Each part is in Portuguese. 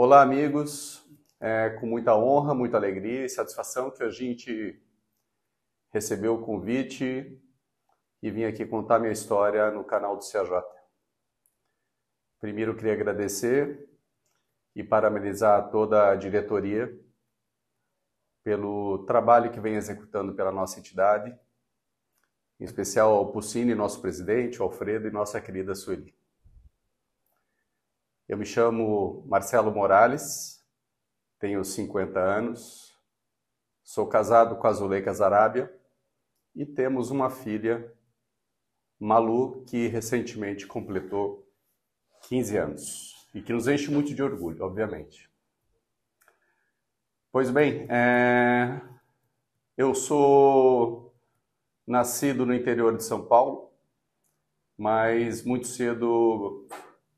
Olá, amigos. É com muita honra, muita alegria e satisfação que a gente recebeu o convite e vim aqui contar minha história no canal do CAJ. Primeiro, queria agradecer e parabenizar toda a diretoria pelo trabalho que vem executando pela nossa entidade, em especial ao Pucini, nosso presidente, ao Alfredo e nossa querida Sueli. Eu me chamo Marcelo Morales, tenho 50 anos, sou casado com a Zuleika Zarabia e temos uma filha, Malu, que recentemente completou 15 anos e que nos enche muito de orgulho, obviamente. Pois bem, eu sou nascido no interior de São Paulo, mas muito cedo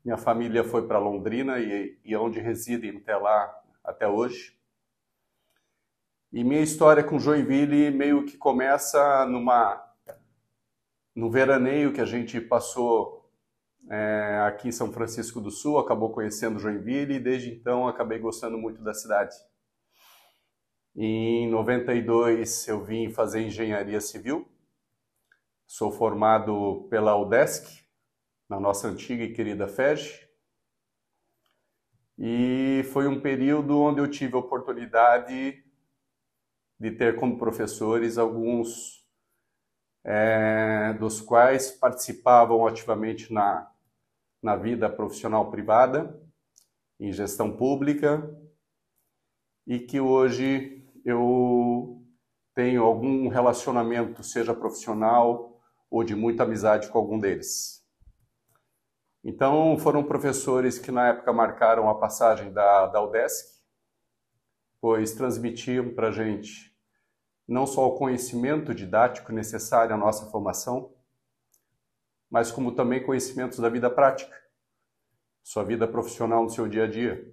minha família foi para Londrina e onde residem até hoje. E minha história com Joinville meio que começa no veraneio que a gente passou aqui em São Francisco do Sul, acabou conhecendo Joinville e desde então acabei gostando muito da cidade. Em 92 eu vim fazer engenharia civil, sou formado pela UDESC, na nossa antiga e querida FERJ, e foi um período onde eu tive a oportunidade de ter como professores alguns dos quais participavam ativamente na vida profissional privada, em gestão pública, e que hoje eu tenho algum relacionamento, seja profissional ou de muita amizade com algum deles. Então, foram professores que na época marcaram a passagem da UDESC, pois transmitiam para a gente não só o conhecimento didático necessário à nossa formação, mas como também conhecimentos da vida prática, sua vida profissional no seu dia a dia.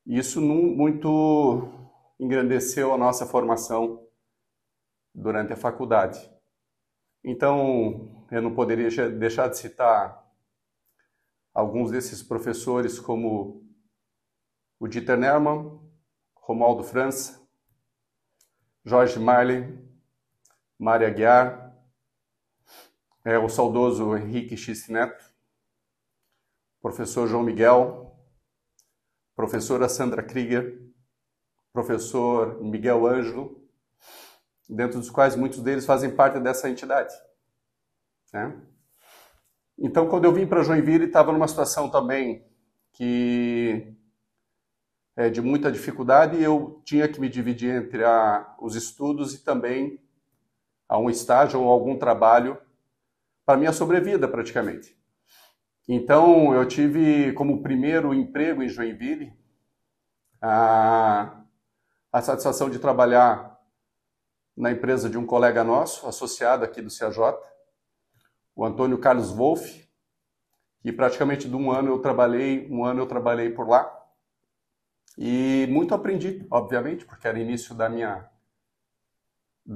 E isso muito engrandeceu a nossa formação durante a faculdade. Então, eu não poderia deixar de citar alguns desses professores como o Dieter Nermann, Romualdo França, Jorge Marley, Mária Aguiar, o saudoso Henrique X Neto, professor João Miguel, professora Sandra Krieger, professor Miguel Ângelo, dentro dos quais muitos deles fazem parte dessa entidade, né? Então, quando eu vim para Joinville, estava numa situação também que de muita dificuldade e eu tinha que me dividir entre os estudos e também a um estágio ou algum trabalho para minha sobrevida, praticamente. Então, eu tive como primeiro emprego em Joinville a satisfação de trabalhar na empresa de um colega nosso, associado aqui do CAJ, o Antônio Carlos Wolff, e praticamente de um ano eu trabalhei por lá. E muito aprendi, obviamente, porque era início da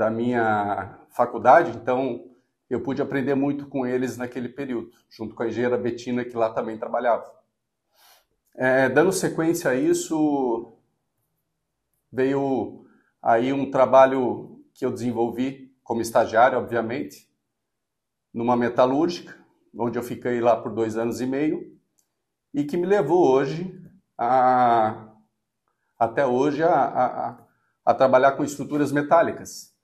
minha faculdade, então eu pude aprender muito com eles naquele período, junto com a engenheira Betina, que lá também trabalhava. Dando sequência a isso, veio aí um trabalho que eu desenvolvi como estagiário, obviamente, numa metalúrgica, onde eu fiquei lá por 2 anos e meio, e que me levou hoje até hoje a trabalhar com estruturas metálicas,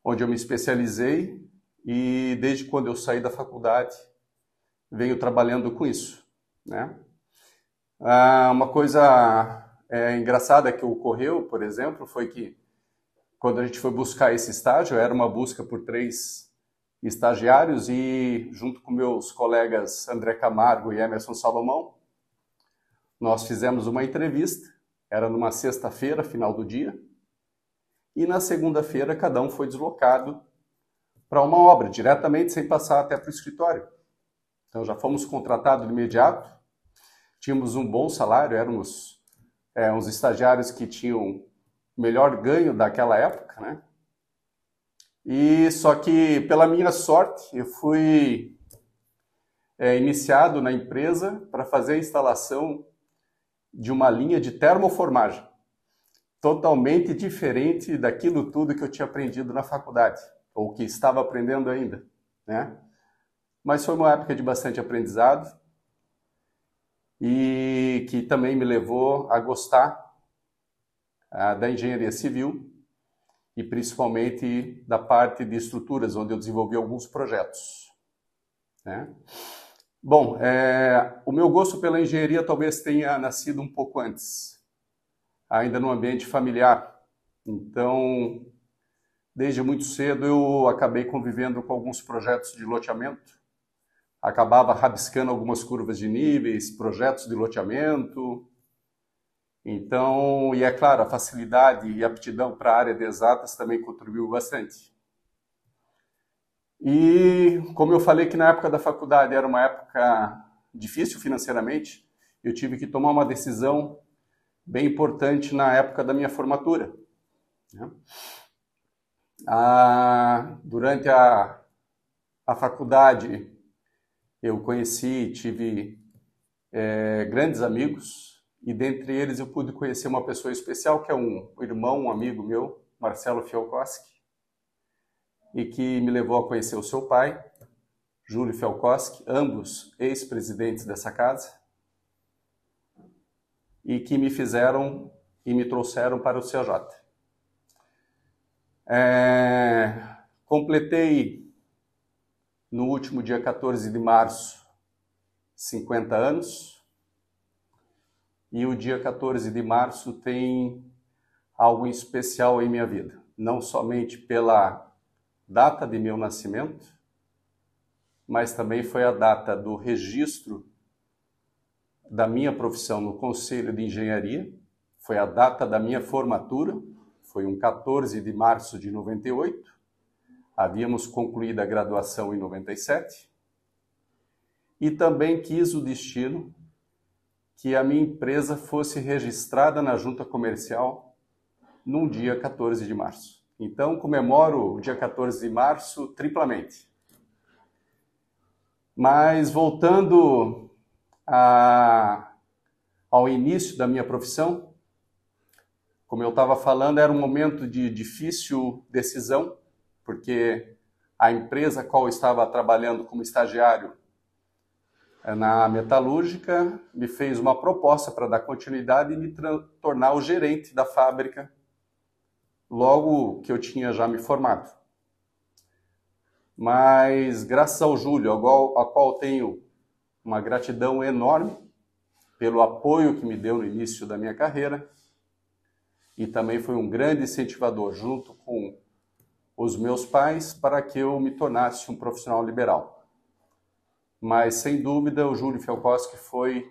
onde eu me especializei e desde quando eu saí da faculdade venho trabalhando com isso, né? Uma coisa engraçada que ocorreu, por exemplo, foi que quando a gente foi buscar esse estágio, era uma busca por 3 estagiários e junto com meus colegas André Camargo e Emerson Salomão, nós fizemos uma entrevista, era numa sexta-feira, final do dia, e na segunda-feira cada um foi deslocado para uma obra, diretamente, sem passar até para o escritório. Então já fomos contratados de imediato, tínhamos um bom salário, éramos uns estagiários que tinham o melhor ganho daquela época, né? E só que, pela minha sorte, eu fui iniciado na empresa para fazer a instalação de uma linha de termoformagem, totalmente diferente daquilo tudo que eu tinha aprendido na faculdade, ou que estava aprendendo ainda, né? Mas foi uma época de bastante aprendizado e que também me levou a gostar da engenharia civil e principalmente da parte de estruturas, onde eu desenvolvi alguns projetos, né? Bom, o meu gosto pela engenharia talvez tenha nascido um pouco antes, ainda no ambiente familiar. Então, desde muito cedo eu acabei convivendo com alguns projetos de loteamento, acabava rabiscando algumas curvas de níveis, projetos de loteamento. Então, e é claro, a facilidade e aptidão para a área de exatas também contribuiu bastante. E como eu falei que na época da faculdade era uma época difícil financeiramente, eu tive que tomar uma decisão bem importante na época da minha formatura, né? Durante a faculdade eu conheci, tive grandes amigos, e dentre eles eu pude conhecer uma pessoa especial, que é um irmão, um amigo meu, Marcelo Fialkowski, e que me levou a conhecer o seu pai, Júlio Fialkowski, ambos ex-presidentes dessa casa, e que me fizeram e me trouxeram para o CAJ. Completei no último dia 14 de março 50 anos, e o dia 14 de março tem algo especial em minha vida, não somente pela data de meu nascimento, mas também foi a data do registro da minha profissão no Conselho de Engenharia, foi a data da minha formatura, foi um 14 de março de 98, havíamos concluído a graduação em 97, e também quis o destino que a minha empresa fosse registrada na Junta Comercial num dia 14 de março. Então, comemoro o dia 14 de março triplamente. Mas, voltando ao início da minha profissão, como eu estava falando, era um momento de difícil decisão, porque a empresa a qual eu estava trabalhando como estagiário na metalúrgica me fez uma proposta para dar continuidade e me tornar o gerente da fábrica logo que eu tinha já me formado. Mas graças ao Júlio, ao qual tenho uma gratidão enorme pelo apoio que me deu no início da minha carreira, e também foi um grande incentivador junto com os meus pais para que eu me tornasse um profissional liberal. Mas, sem dúvida, o Júlio Fialkowski foi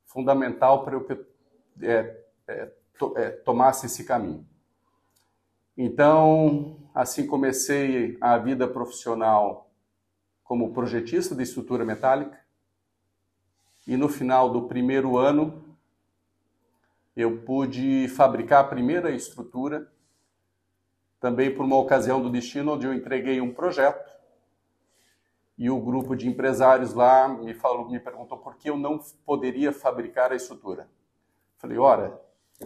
fundamental para eu tomasse esse caminho. Então, assim comecei a vida profissional como projetista de estrutura metálica, e no final do primeiro ano eu pude fabricar a primeira estrutura, também por uma ocasião do destino, onde eu entreguei um projeto, e o grupo de empresários lá me perguntou por que eu não poderia fabricar a estrutura. Falei, ora,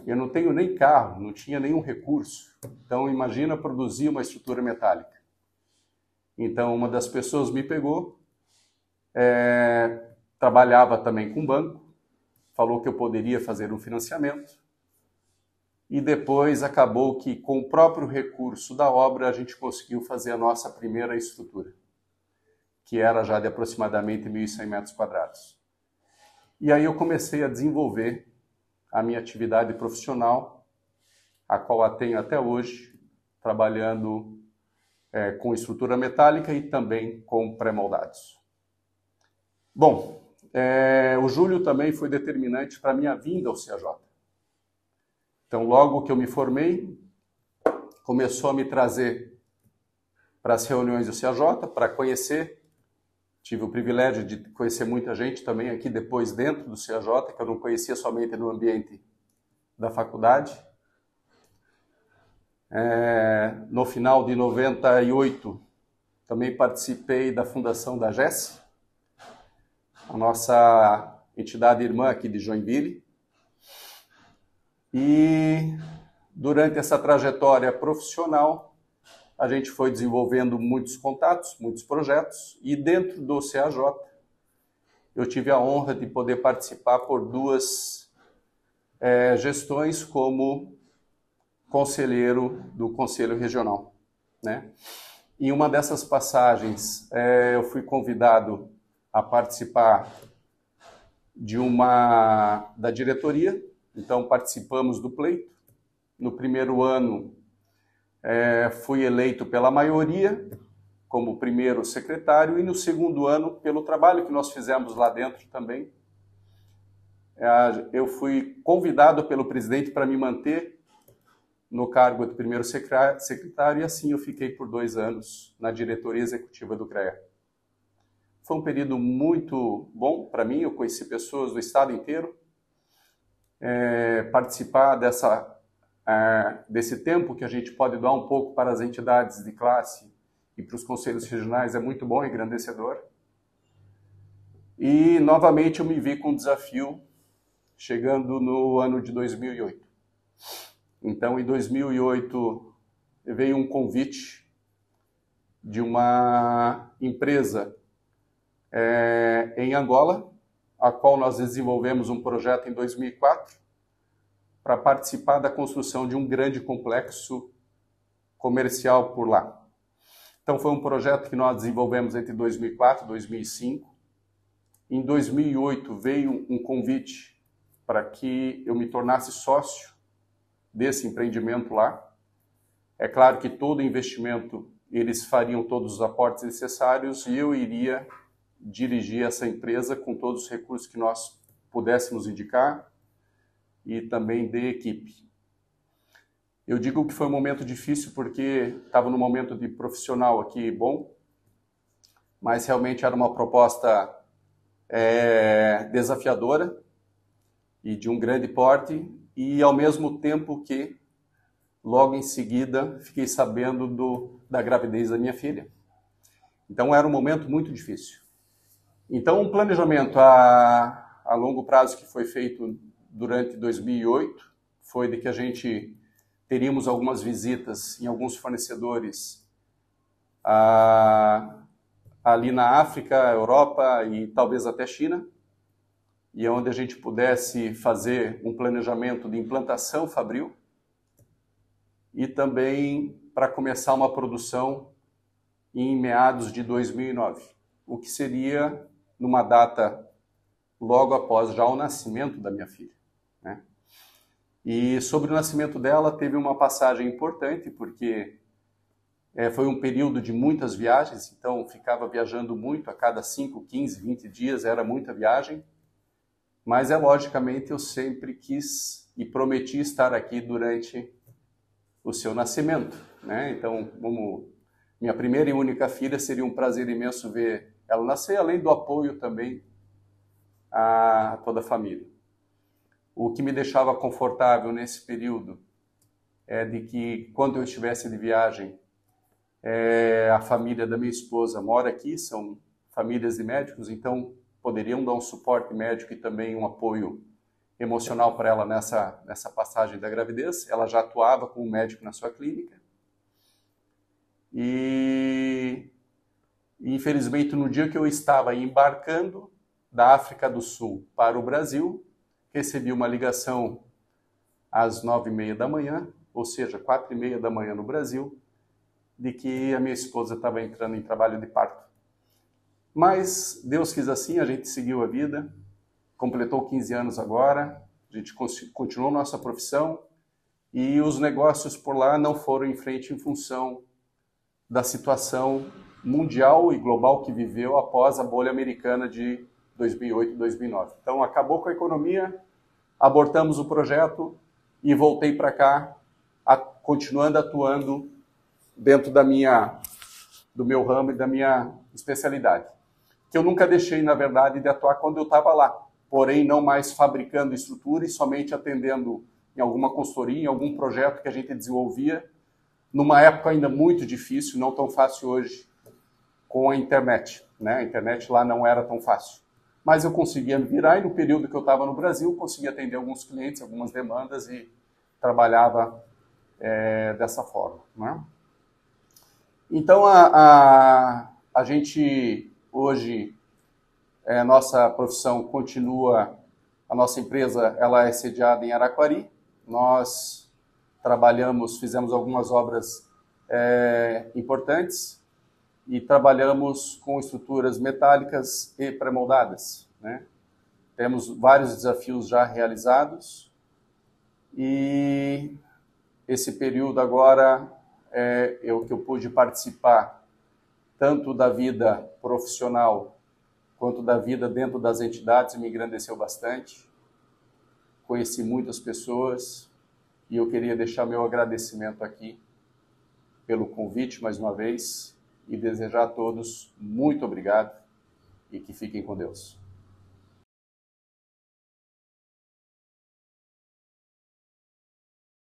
eu não tenho nem carro, não tinha nenhum recurso, então imagina produzir uma estrutura metálica. Então uma das pessoas me pegou, trabalhava também com banco, falou que eu poderia fazer um financiamento, e depois acabou que com o próprio recurso da obra a gente conseguiu fazer a nossa primeira estrutura, que era já de aproximadamente 1.100 metros quadrados. E aí eu comecei a desenvolver a minha atividade profissional, a qual a tenho até hoje, trabalhando com estrutura metálica e também com pré-moldados. Bom, o Júlio também foi determinante para a minha vinda ao CAJ. Então, logo que eu me formei, começou a me trazer para as reuniões do CAJ, para conhecer. Tive o privilégio de conhecer muita gente também aqui depois dentro do CAJ, que eu não conhecia somente no ambiente da faculdade. No final de 98, também participei da fundação da GES, a nossa entidade irmã aqui de Joinville, E durante essa trajetória profissional, a gente foi desenvolvendo muitos contatos, muitos projetos, e dentro do CAJ, eu tive a honra de poder participar por duas gestões como conselheiro do Conselho Regional, né? Em uma dessas passagens, eu fui convidado a participar da diretoria, então participamos do pleito. No primeiro ano, fui eleito pela maioria como primeiro secretário, e no segundo ano, pelo trabalho que nós fizemos lá dentro também, eu fui convidado pelo presidente para me manter no cargo de primeiro secretário, e assim eu fiquei por 2 anos na diretoria executiva do CREA. Foi um período muito bom para mim, eu conheci pessoas do estado inteiro. Participar desse tempo que a gente pode doar um pouco para as entidades de classe e para os conselhos regionais é muito bom e engrandecedor. E novamente eu me vi com um desafio chegando no ano de 2008. Então, em 2008, veio um convite de uma empresa em Angola, a qual nós desenvolvemos um projeto em 2004 para participar da construção de um grande complexo comercial por lá. Então, foi um projeto que nós desenvolvemos entre 2004 e 2005. Em 2008, veio um convite para que eu me tornasse sócio desse empreendimento lá. É claro que todo investimento, eles fariam todos os aportes necessários e eu iria dirigir essa empresa com todos os recursos que nós pudéssemos indicar e também de equipe. Eu digo que foi um momento difícil porque estava num momento de profissional aqui bom, mas realmente era uma proposta desafiadora e de um grande porte, e ao mesmo tempo que, logo em seguida, fiquei sabendo da gravidez da minha filha. Então era um momento muito difícil. Então um planejamento a longo prazo que foi feito durante 2008 foi de que a gente teríamos algumas visitas em alguns fornecedores ali na África, Europa e talvez até China, e onde a gente pudesse fazer um planejamento de implantação fabril e também para começar uma produção em meados de 2009, o que seria numa data logo após já o nascimento da minha filha, né? E sobre o nascimento dela teve uma passagem importante, porque foi um período de muitas viagens, então ficava viajando muito, a cada 5, 15, 20 dias era muita viagem. Mas logicamente eu sempre quis e prometi estar aqui durante o seu nascimento, né? Então, como minha primeira e única filha, seria um prazer imenso ver ela nascer, além do apoio também a toda a família. O que me deixava confortável nesse período é de que quando eu estivesse de viagem, a família da minha esposa mora aqui, são famílias de médicos, então poderiam dar um suporte médico e também um apoio emocional para ela nessa passagem da gravidez. Ela já atuava como médico na sua clínica. E infelizmente, no dia que eu estava embarcando da África do Sul para o Brasil, recebi uma ligação às 9h30 da manhã, ou seja, 4h30 da manhã no Brasil, de que a minha esposa estava entrando em trabalho de parto. Mas Deus quis assim, a gente seguiu a vida, completou 15 anos agora, a gente continuou nossa profissão e os negócios por lá não foram em frente em função da situação mundial e global que viveu após a bolha americana de 2008 e 2009. Então acabou com a economia, abortamos o projeto e voltei para cá, continuando atuando dentro do meu ramo e da minha especialidade. Que eu nunca deixei, na verdade, de atuar quando eu estava lá, porém não mais fabricando estrutura e somente atendendo em alguma consultoria, em algum projeto que a gente desenvolvia, numa época ainda muito difícil, não tão fácil hoje, com a internet, né? A internet lá não era tão fácil. mas eu conseguia me virar e no período que eu estava no Brasil, conseguia atender alguns clientes, algumas demandas e trabalhava dessa forma, né? Então, a gente hoje, nossa profissão continua, a nossa empresa ela é sediada em Araquari, nós fizemos algumas obras importantes e trabalhamos com estruturas metálicas e pré-moldadas, né? Temos vários desafios já realizados e esse período agora que eu pude participar tanto da vida profissional quanto da vida dentro das entidades me engrandeceu bastante. Conheci muitas pessoas e eu queria deixar meu agradecimento aqui pelo convite mais uma vez e desejar a todos muito obrigado e que fiquem com Deus.